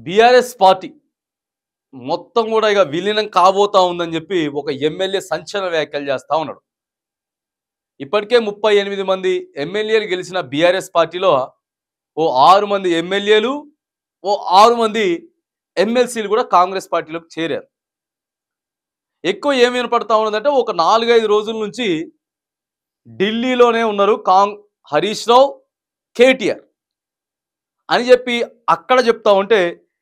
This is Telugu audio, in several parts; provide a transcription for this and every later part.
బీఆర్ఎస్ పార్టీ మొత్తం కూడా ఇక విలీనం కాబోతా ఉందని చెప్పి ఒక ఎమ్మెల్యే సంచలన వ్యాఖ్యలు చేస్తా ఉన్నాడు. ఇప్పటికే 38 మంది ఎమ్మెల్యేలు గెలిచిన బీఆర్ఎస్ పార్టీలో ఓ 6 మంది ఎమ్మెల్యేలు, ఓ 6 మంది ఎమ్మెల్సీలు కూడా కాంగ్రెస్ పార్టీలోకి చేరారు. ఎక్కువ ఏం వినపడతా ఉన్నదంటే ఒక 4-5 రోజుల నుంచి ఢిల్లీలోనే ఉన్నారు హరీష్ రావు, కేటీఆర్ అని చెప్పి అక్కడ చెప్తా ఉంటే,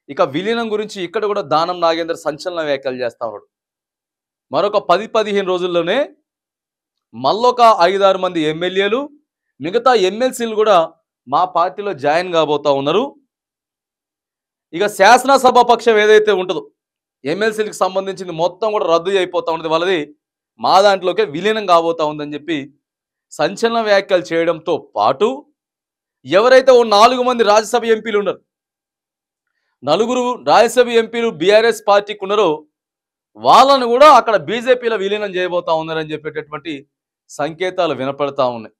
ఇక విలీనం గురించి ఇక్కడ కూడా దానం నాగేందర్ సంచలన వ్యాఖ్యలు చేస్తా ఉన్నాడు. మరొక 10-15 రోజుల్లోనే మళ్ళొక 5-6 మంది ఎమ్మెల్యేలు, మిగతా ఎమ్మెల్సీలు కూడా మా పార్టీలో జాయిన్ కాబోతా ఉన్నారు. ఇక శాసనసభ పక్షం ఏదైతే ఉంటుందో ఎమ్మెల్సీలకు సంబంధించింది మొత్తం కూడా రద్దు అయిపోతా ఉన్నది, వాళ్ళది మా దాంట్లోకే విలీనం కాబోతా ఉందని చెప్పి సంచలన వ్యాఖ్యలు చేయడంతో పాటు, ఎవరైతే ఓ 4 మంది రాజ్యసభ ఎంపీలు ఉన్నారు, 4 రాజ్యసభ ఎంపీలు బీఆర్ఎస్ పార్టీకి ఉన్నారో వాళ్ళను కూడా అక్కడ బీజేపీలో విలీనం చేయబోతా ఉన్నారని చెప్పేటటువంటి సంకేతాలు వినపడతా ఉన్నాయి.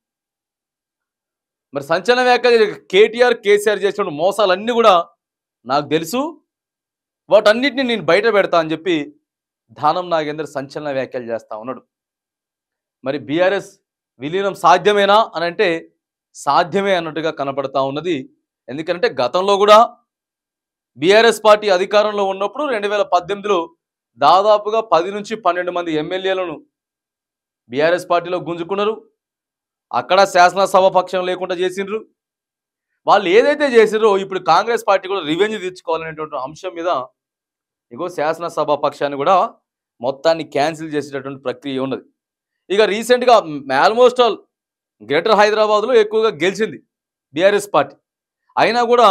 మరి సంచలన వ్యాఖ్యలు కేటీఆర్, కేసీఆర్ చేసిన మోసాలన్నీ కూడా నాకు తెలుసు, వాటన్నిటిని నేను బయట పెడతా అని చెప్పి దానం నాగేందర్ సంచలన వ్యాఖ్యలు చేస్తా ఉన్నాడు. మరి బీఆర్ఎస్ విలీనం సాధ్యమేనా అని అంటే సాధ్యమే అన్నట్టుగా కనపడతా ఉన్నది. ఎందుకంటే గతంలో కూడా బీఆర్ఎస్ పార్టీ అధికారంలో ఉన్నప్పుడు 2018లో దాదాపుగా 10 నుంచి 12 మంది ఎమ్మెల్యేలను బీఆర్ఎస్ పార్టీలో గుంజుకున్నారు. అక్కడ శాసనసభ పక్షం లేకుండా చేసిండ్రు. వాళ్ళు ఏదైతే చేసిరో ఇప్పుడు కాంగ్రెస్ పార్టీ కూడా రివెంజ్ తీర్చుకోవాలనేటువంటి అంశం మీద ఇగో శాసనసభ పక్షాన్ని కూడా మొత్తాన్ని క్యాన్సిల్ చేసేటటువంటి ప్రక్రియ ఉన్నది. ఇక రీసెంట్గా ఆల్మోస్ట్ ఆల్ గ్రేటర్ హైదరాబాద్లో ఎక్కువగా గెలిచింది బీఆర్ఎస్ పార్టీ. అయినా కూడా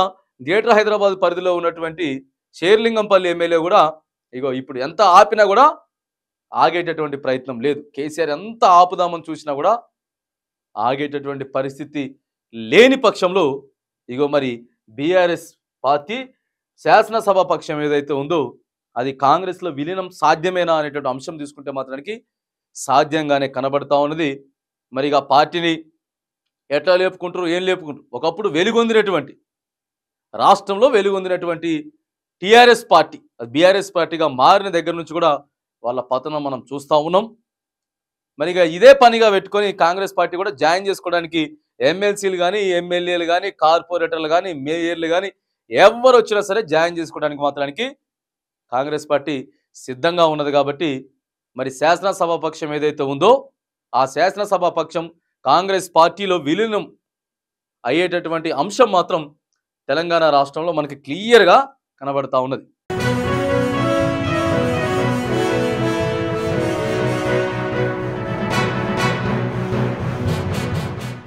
గ్రేటర్ హైదరాబాద్ పరిధిలో ఉన్నటువంటి షేర్లింగంపల్లి ఎమ్మెల్యే కూడా ఇగో ఇప్పుడు ఎంత ఆపినా కూడా ఆగేటటువంటి ప్రయత్నం లేదు. కేసీఆర్ ఎంత ఆపుదామని చూసినా కూడా ఆగేటటువంటి పరిస్థితి లేని పక్షంలో ఇగో మరి బీఆర్ఎస్ పార్టీ శాసనసభ పక్షం ఏదైతే ఉందో అది కాంగ్రెస్లో విలీనం సాధ్యమేనా అనేటువంటి అంశం తీసుకుంటే మాత్రానికి సాధ్యంగానే కనబడతా ఉన్నది. మరి ఇక పార్టీని ఎట్లా లేపుకుంటారు, ఏం లేపుకుంటారు? ఒకప్పుడు వెలుగొందినటువంటి రాష్ట్రంలో వెలుగొందినటువంటి టీఆర్ఎస్ పార్టీ బీఆర్ఎస్ పార్టీగా మారిన దగ్గర నుంచి కూడా వాళ్ళ పతనం మనం చూస్తూ ఉన్నాం. మరి ఇక ఇదే పనిగా పెట్టుకొని కాంగ్రెస్ పార్టీ కూడా జాయిన్ చేసుకోవడానికి ఎమ్మెల్సీలు కానీ, ఎమ్మెల్యేలు కానీ, కార్పొరేటర్లు కానీ, మేయర్లు కానీ ఎవరు వచ్చినా సరే జాయిన్ చేసుకోవడానికి మాత్రానికి కాంగ్రెస్ పార్టీ సిద్ధంగా ఉన్నది. కాబట్టి మరి శాసనసభ పక్షం ఏదైతే ఉందో ఆ శాసనసభ పక్షం కాంగ్రెస్ పార్టీలో విలీనం అయ్యేటటువంటి అంశం మాత్రం తెలంగాణ రాష్ట్రంలో మనకి క్లియర్గా కనబడతా ఉన్నది.